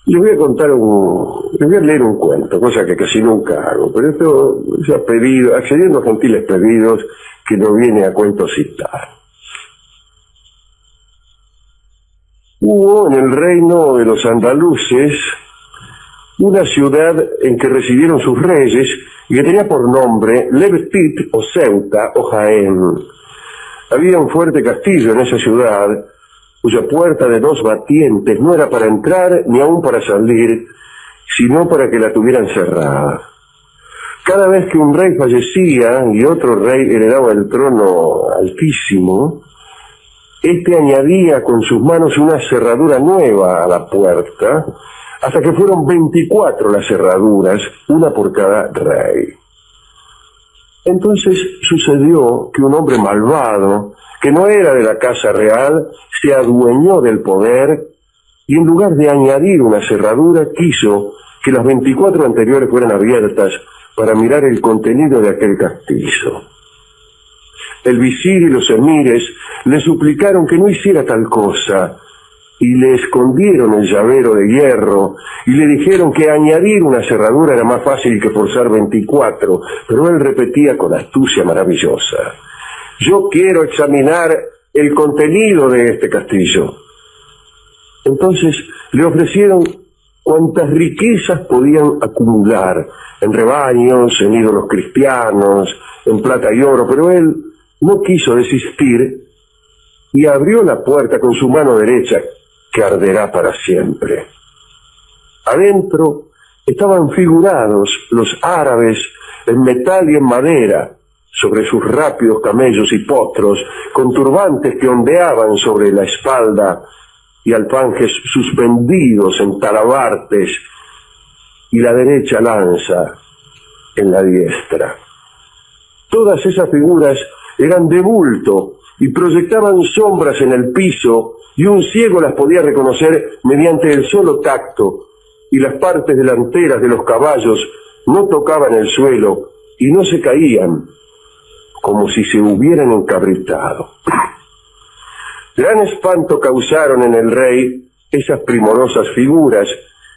Les voy a leer un cuento, cosa que casi nunca hago, pero esto es accediendo a gentiles pedidos que no viene a cuento citar. Hubo en el reino de los andaluces una ciudad en que residieron sus reyes y que tenía por nombre Levertit o Ceuta o Jaén. Había un fuerte castillo en esa ciudad cuya puerta de 2 batientes no era para entrar ni aún para salir, sino para que la tuvieran cerrada. Cada vez que un rey fallecía y otro rey heredaba el trono altísimo, este añadía con sus manos una cerradura nueva a la puerta, hasta que fueron 24 las cerraduras, una por cada rey. Entonces sucedió que un hombre malvado, que no era de la casa real, se adueñó del poder y en lugar de añadir una cerradura, quiso que las 24 anteriores fueran abiertas para mirar el contenido de aquel castillo. El visir y los emires le suplicaron que no hiciera tal cosa y le escondieron el llavero de hierro y le dijeron que añadir una cerradura era más fácil que forzar 24, pero él repetía con astucia maravillosa: yo quiero examinar el contenido de este castillo. Entonces le ofrecieron cuantas riquezas podían acumular, en rebaños, en ídolos cristianos, en plata y oro, pero él no quiso desistir y abrió la puerta con su mano derecha, que arderá para siempre. Adentro estaban figurados los árabes en metal y en madera, sobre sus rápidos camellos y potros, con turbantes que ondeaban sobre la espalda y alfanjes suspendidos en talabartes, y la derecha lanza en la diestra. Todas esas figuras eran de bulto y proyectaban sombras en el piso, y un ciego las podía reconocer mediante el solo tacto, y las partes delanteras de los caballos no tocaban el suelo y no se caían, como si se hubieran encabritado. Gran espanto causaron en el rey esas primorosas figuras,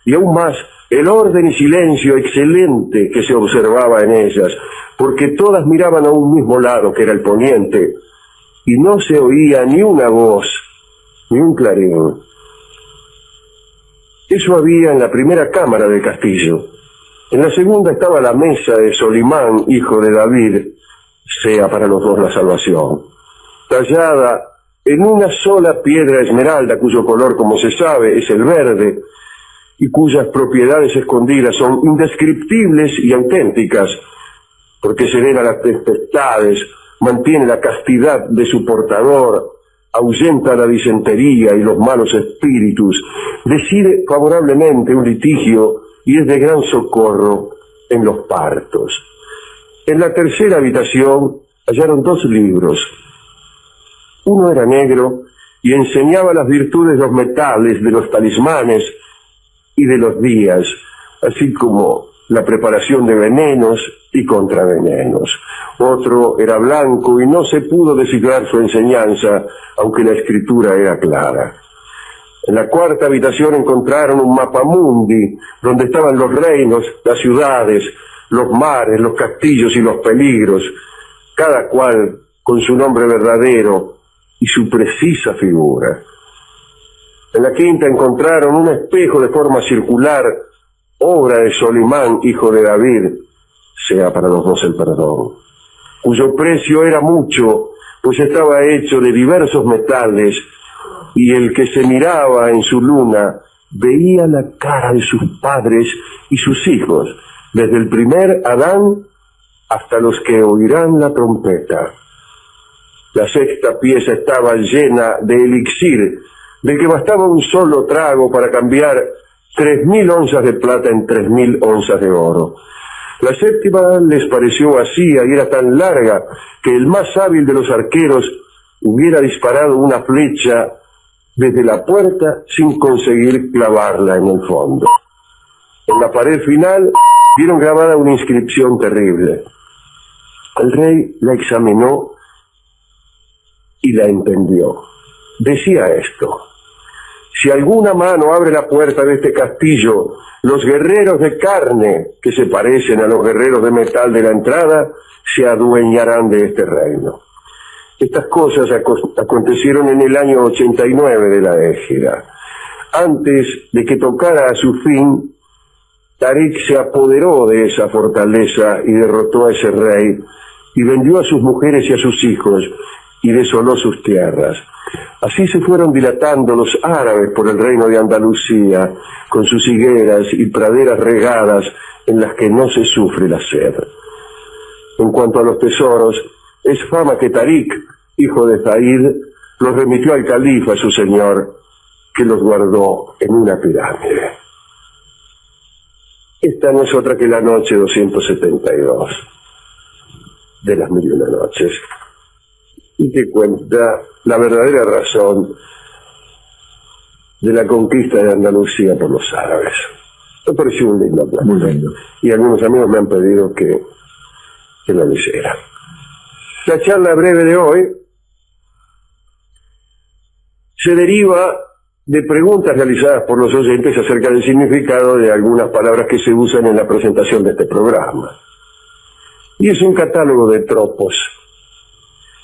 y aún más el orden y silencio excelente que se observaba en ellas, porque todas miraban a un mismo lado, que era el poniente, y no se oía ni una voz, ni un clarín. Eso había en la primera cámara del castillo. En la segunda estaba la mesa de Solimán, hijo de David, sea para los dos la salvación, tallada en una sola piedra esmeralda, cuyo color, como se sabe, es el verde, y cuyas propiedades escondidas son indescriptibles y auténticas, porque serena las tempestades, mantiene la castidad de su portador, ahuyenta la disentería y los malos espíritus, decide favorablemente un litigio y es de gran socorro en los partos. En la tercera habitación hallaron 2 libros. Uno era negro y enseñaba las virtudes de los metales, de los talismanes y de los días, así como la preparación de venenos y contravenenos. Otro era blanco y no se pudo descifrar su enseñanza, aunque la escritura era clara. En la cuarta habitación encontraron un mapamundi, donde estaban los reinos, las ciudades, los mares, los castillos y los peligros, cada cual con su nombre verdadero y su precisa figura. En la quinta encontraron un espejo de forma circular, obra de Solimán, hijo de David, sea para los dos el perdón, cuyo precio era mucho, pues estaba hecho de diversos metales, y el que se miraba en su luna veía la cara de sus padres y sus hijos, desde el primer Adán hasta los que oirán la trompeta. La sexta pieza estaba llena de elixir, de que bastaba un solo trago para cambiar 3.000 onzas de plata en 3.000 onzas de oro. La séptima les pareció vacía y era tan larga que el más hábil de los arqueros hubiera disparado una flecha desde la puerta sin conseguir clavarla en el fondo. En la pared final vieron grabada una inscripción terrible. El rey la examinó y la entendió. Decía esto: si alguna mano abre la puerta de este castillo, los guerreros de carne, que se parecen a los guerreros de metal de la entrada, se adueñarán de este reino. Estas cosas acontecieron en el año 89 de la égida. Antes de que tocara a su fin, Tarik se apoderó de esa fortaleza y derrotó a ese rey, y vendió a sus mujeres y a sus hijos, y desoló sus tierras. Así se fueron dilatando los árabes por el reino de Andalucía, con sus higueras y praderas regadas en las que no se sufre la sed. En cuanto a los tesoros, es fama que Tarik, hijo de Zaid, los remitió al califa, su señor, que los guardó en una pirámide. Esta no es otra que la noche 272 de las 1001 noches, y te cuenta la verdadera razón de la conquista de Andalucía por los árabes. Me pareció un lindo plan. Muy lindo. Y algunos amigos me han pedido que lo leyera. La charla breve de hoy se deriva de preguntas realizadas por los oyentes acerca del significado de algunas palabras que se usan en la presentación de este programa. Y es un catálogo de tropos.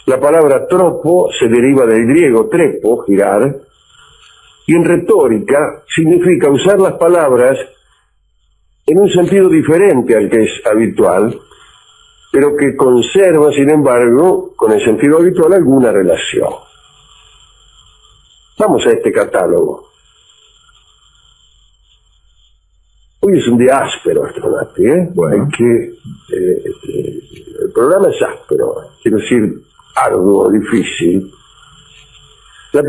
La palabra tropo se deriva del griego trepo, girar, y en retórica significa usar las palabras en un sentido diferente al que es habitual, pero que conserva, sin embargo, con el sentido habitual alguna relación. Vamos a este catálogo. Hoy es un día áspero, Astronauti, ¿eh? Bueno. El programa es áspero, quiero decir, arduo, difícil. El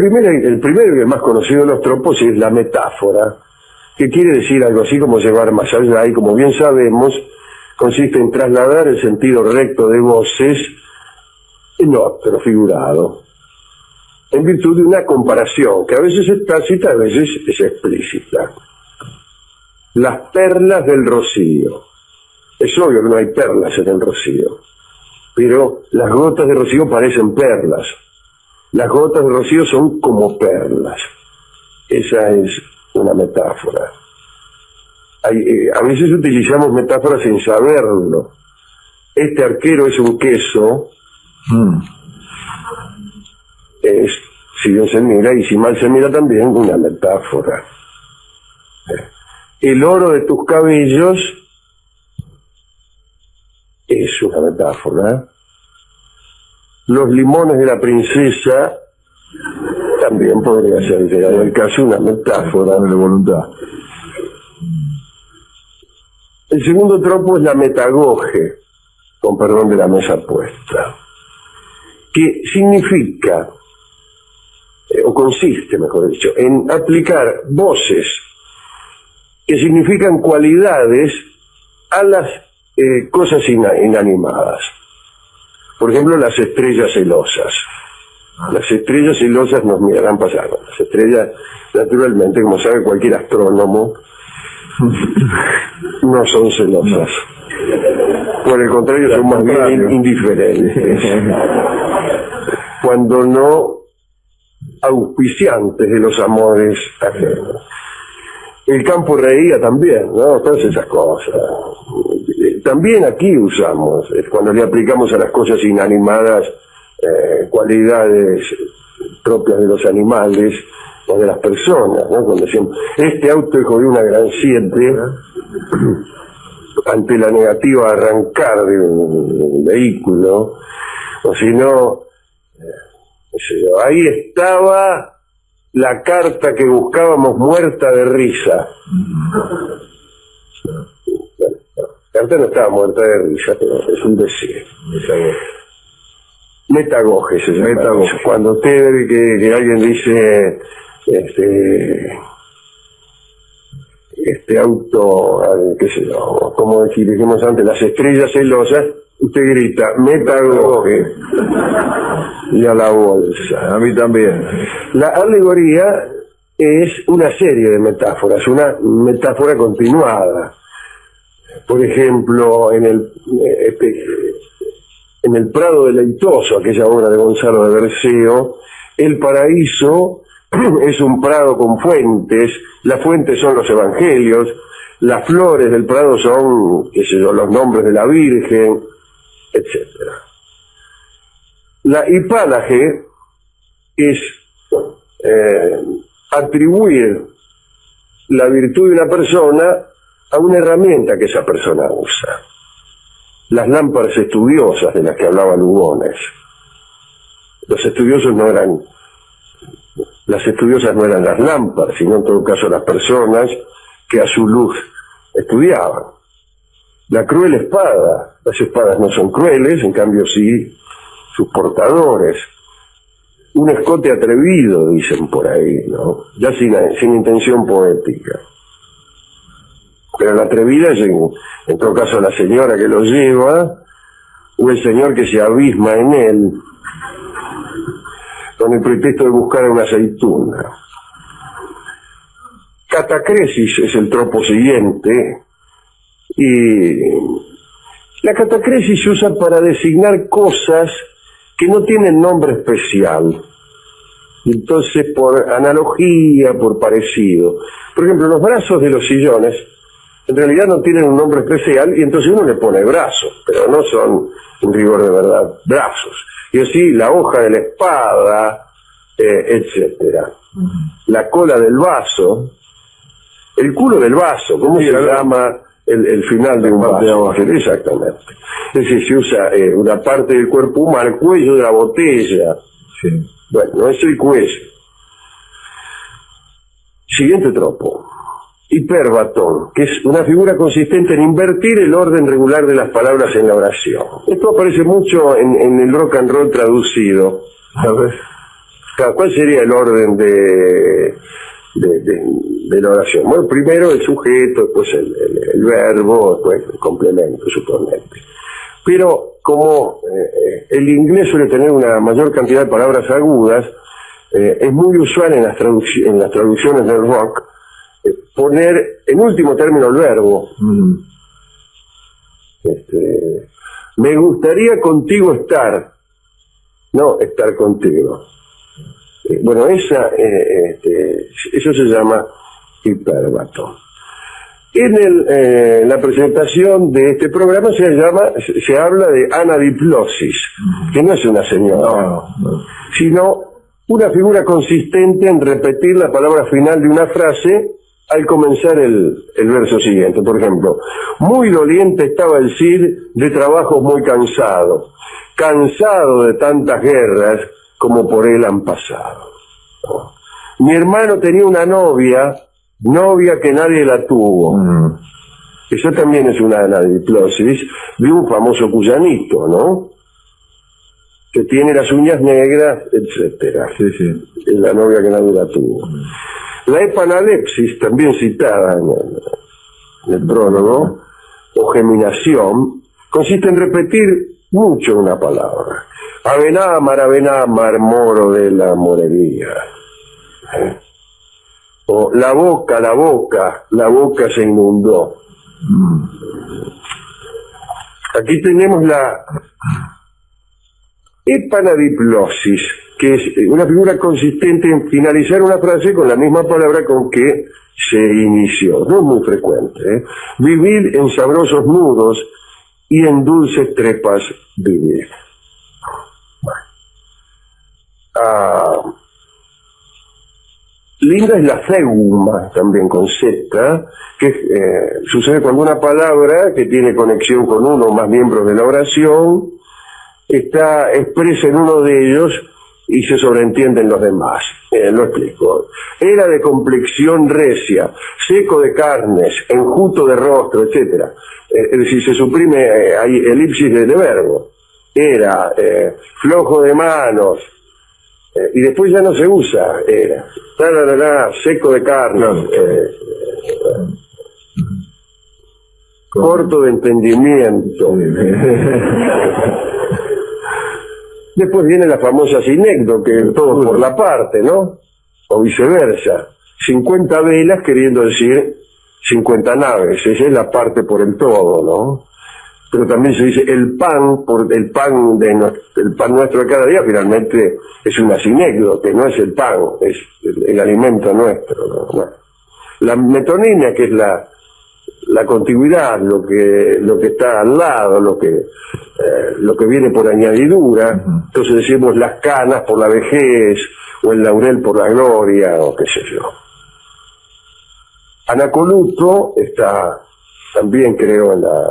primero y el más conocido de los tropos es la metáfora, que quiere decir algo así como llevar más allá, y como bien sabemos, consiste en trasladar el sentido recto de voces en otro figurado, en virtud de una comparación que a veces es tácita, a veces es explícita. Las perlas del rocío. Es obvio que no hay perlas en el rocío, pero las gotas de rocío parecen perlas. Las gotas de rocío son como perlas. Esa es una metáfora. A veces utilizamos metáforas sin saberlo. Este arquero es un queso. Es, si bien se mira y si mal se mira también, una metáfora. El oro de tus cabellos es una metáfora. Los limones de la princesa también podría ser, en el caso, una metáfora de voluntad. El segundo tropo es la metagoge, con perdón de la mesa puesta, que significa, o consiste, mejor dicho, en aplicar voces que significan cualidades a las cosas inanimadas. Por ejemplo, las estrellas celosas. Las estrellas celosas nos mirarán pasar. Las estrellas, naturalmente, como sabe cualquier astrónomo, no son celosas. Por el contrario, son más bien indiferentes. Cuando no auspiciantes de los amores ajenos. El campo reía también, ¿no? Todas esas cosas. También aquí usamos, cuando le aplicamos a las cosas inanimadas cualidades propias de los animales o de las personas, ¿no? Cuando decimos, este auto es de una gran 7, ante la negativa a arrancar de un vehículo, o si no, ahí estaba la carta que buscábamos muerta de risa. La carta no estaba muerta de risa, pero es un decir. Metagoge se llama. Metagoge. Cuando usted ve que alguien dice este auto, qué sé yo, como dijimos antes, las estrellas celosas, usted grita, metagoge, y a la bolsa. A mí también. La alegoría es una serie de metáforas, una metáfora continuada. Por ejemplo, en el Prado deleitoso, aquella obra de Gonzalo de Berceo, el paraíso es un prado con fuentes, las fuentes son los evangelios, las flores del prado son, qué sé yo, los nombres de la Virgen, etc. La hipálage es atribuir la virtud de una persona a una herramienta que esa persona usa. Las lámparas estudiosas de las que hablaba Lugones. Los estudiosos no eran, las estudiosas no eran las lámparas, sino en todo caso las personas que a su luz estudiaban. La cruel espada, las espadas no son crueles, en cambio sí sus portadores. Un escote atrevido, dicen por ahí, ¿no? Ya sin intención poética. Pero la atrevida es en todo caso la señora que lo lleva, o el señor que se abisma en él, con el pretexto de buscar una aceituna. Catacresis es el tropo siguiente, y la catacresis se usa para designar cosas que no tienen nombre especial. Entonces, por analogía, por parecido. Por ejemplo, los brazos de los sillones en realidad no tienen un nombre especial, y entonces uno le pone brazos, pero no son en rigor de verdad brazos. Y así la hoja de la espada, etcétera. La cola del vaso, el culo del vaso, ¿cómo se llama el final de un vaso? Exactamente. Es decir, se usa una parte del cuerpo humano, el cuello de la botella. Sí. Bueno, no es el cuello. Siguiente tropo. Hiperbatón, que es una figura consistente en invertir el orden regular de las palabras en la oración. Esto aparece mucho en el rock and roll traducido. A ver. ¿Cuál sería el orden de la oración? Bueno, primero el sujeto, después el verbo, después el complemento, suponente. Pero como el inglés suele tener una mayor cantidad de palabras agudas, es muy usual en las traducciones del rock poner en último término el verbo. Me gustaría contigo estar, no estar contigo. Bueno, eso se llama hiperbatón. En la presentación de este programa se habla de anadiplosis, que no es una señora, sino una figura consistente en repetir la palabra final de una frase al comenzar el verso siguiente. Por ejemplo, muy doliente estaba el Cid, de trabajos muy cansado de tantas guerras como por él han pasado. Mi hermano tenía una novia que nadie la tuvo. Eso también es una anadiplosis de un famoso cuyanito, ¿no? Que tiene las uñas negras, etcétera. Sí, sí. Es la novia que nadie la tuvo. La epanalepsis, también citada en el prólogo, o geminación, consiste en repetir mucho una palabra. Abenamar, moro de la morería. O la boca se inundó. Aquí tenemos la epanadiplosis, que es una figura consistente en finalizar una frase con la misma palabra con que se inició. No es muy frecuente. Vivir en sabrosos nudos y en dulces trepas vivir. Linda es la zeugma, también con Z, que sucede cuando una palabra que tiene conexión con uno o más miembros de la oración está expresa en uno de ellos y se sobreentienden los demás. Lo explico. Era de complexión recia, seco de carnes, enjuto de rostro, etc. Es decir, se suprime, hay elipsis de verbo. Era flojo de manos, y después ya no se usa, era seco de carne, corto de entendimiento. Después viene la famosa sinécdoque, que todos por la parte, ¿no? O viceversa. 50 velas queriendo decir 50 naves, esa es la parte por el todo, ¿no? pero también se dice el pan, por el pan el pan nuestro de cada día, finalmente es una sinécdote, no es el pan, es el alimento nuestro, ¿no? Bueno, la metonimia, que es la contigüidad, lo que está al lado, lo que viene por añadidura. Entonces decimos las canas por la vejez, o el laurel por la gloria, o qué sé yo. Anacoluto está también, creo, en la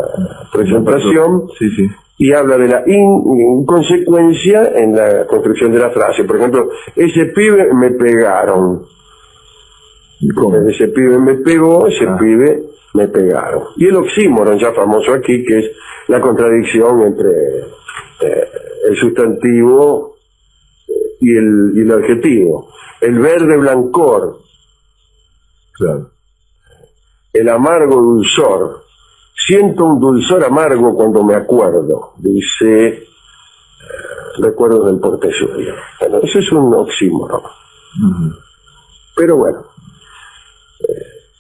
presentación, sí. Y habla de la inconsecuencia en la construcción de la frase. Por ejemplo, ese pibe me pegaron. ¿Cómo? Ese pibe me pegó, ese pibe me pegaron. Y el oxímoron, ya famoso aquí, que es la contradicción entre el sustantivo y el adjetivo. El verde blancor. Claro. El amargo dulzor. Siento un dulzor amargo cuando me acuerdo, dice Recuerdos del Portezuelo. Bueno, eso es un oxímoron. Pero bueno,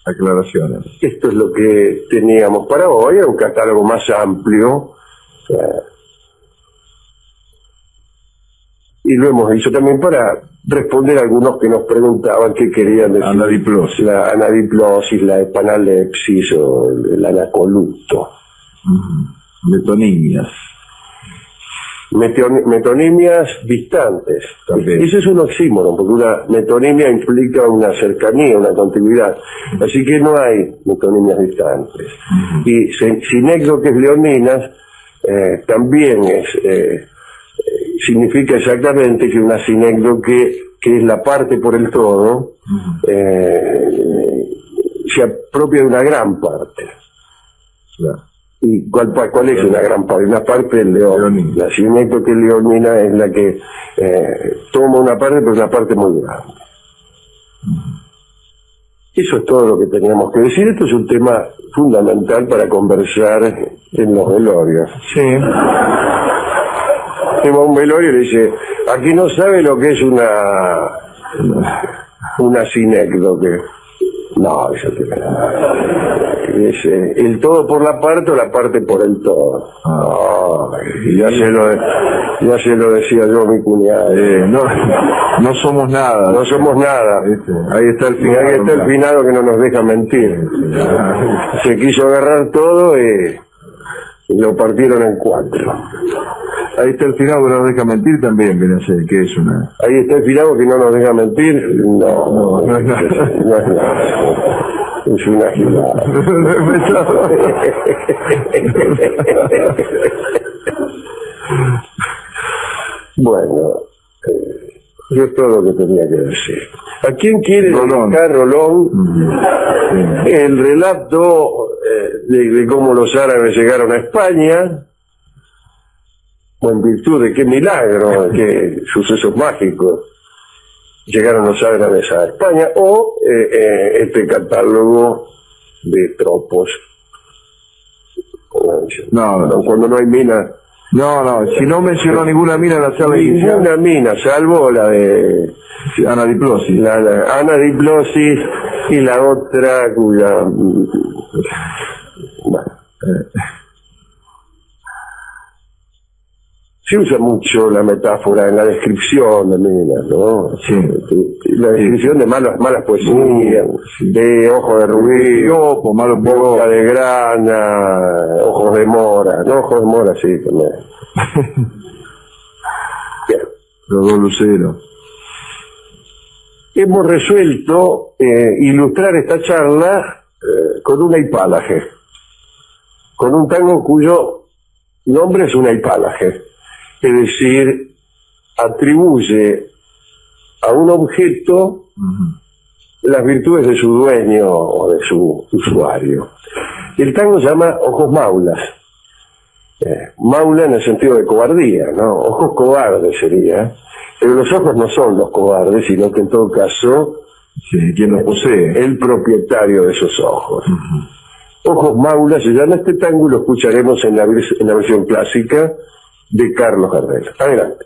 aclaraciones. Esto es lo que teníamos para hoy, un catálogo más amplio. Y lo hemos hecho también para responder a algunos que nos preguntaban qué querían decir. Anadiplosis. La anadiplosis, la epanalepsis o el anacoluto. Metonimias. Metonimias distantes. También. Ese es un oxímoron, porque una metonimia implica una cercanía, una contiguidad. Así que no hay metonimias distantes. Y sinécdoques leoninas también significa exactamente que una sinécdoque, que es la parte por el todo, se apropia de una gran parte. Claro. ¿Y cuál es una gran parte? Una parte del león. Leonina. La sinécdoque leonina es la que toma una parte, pero una parte muy grande. Eso es todo lo que teníamos que decir. Esto es un tema fundamental para conversar en los velorios. Sí. Va a un velorio y le dice, aquí no sabe lo que es una sinécdoque. No, eso es el todo por la parte o la parte por el todo. Ya se lo decía yo a mi cuñado. No somos nada. No somos nada. Ahí está el finado. Ahí está el finado que no nos deja mentir. Se quiso agarrar todo y lo partieron en 4. Ahí está el finado que no nos deja mentir también, viene a ser, que es una... Ahí está el finado que no nos deja mentir. No es nada. No es nada. Es una gilada. Bueno, yo es todo lo que tenía que decir. ¿A quién quiere dedicar, Rolón, el relato de cómo los árabes llegaron a España? O en virtud de qué milagro, qué sucesos mágicos llegaron los árabes a España, o este catálogo de tropos. Cuando no hay mina. No, si no mencionó ninguna mina en la sala inicial. Ninguna mina, salvo la de anadiplosis. La anadiplosis y la otra cuya... Bueno. Se usa mucho la metáfora en la descripción de minas, ¿no? Sí. La descripción de malas poesías, de ojos de rubí, boca de grana, ojos de mora. No, ojos de mora, sí, también. Bien. Los dos luceros. Hemos resuelto ilustrar esta charla con una hipálaje, con un tango cuyo nombre es una hipálaje. Es decir, atribuye a un objeto las virtudes de su dueño o de su usuario. El tango se llama Ojos Maulas. Maula en el sentido de cobardía, ¿no? Ojos cobardes sería. Pero los ojos no son los cobardes, sino que en todo caso, quien los posee, el propietario de esos ojos. Ojos Maulas se llama este tango y lo escucharemos en la versión clásica de Carlos Gardel. Adelante.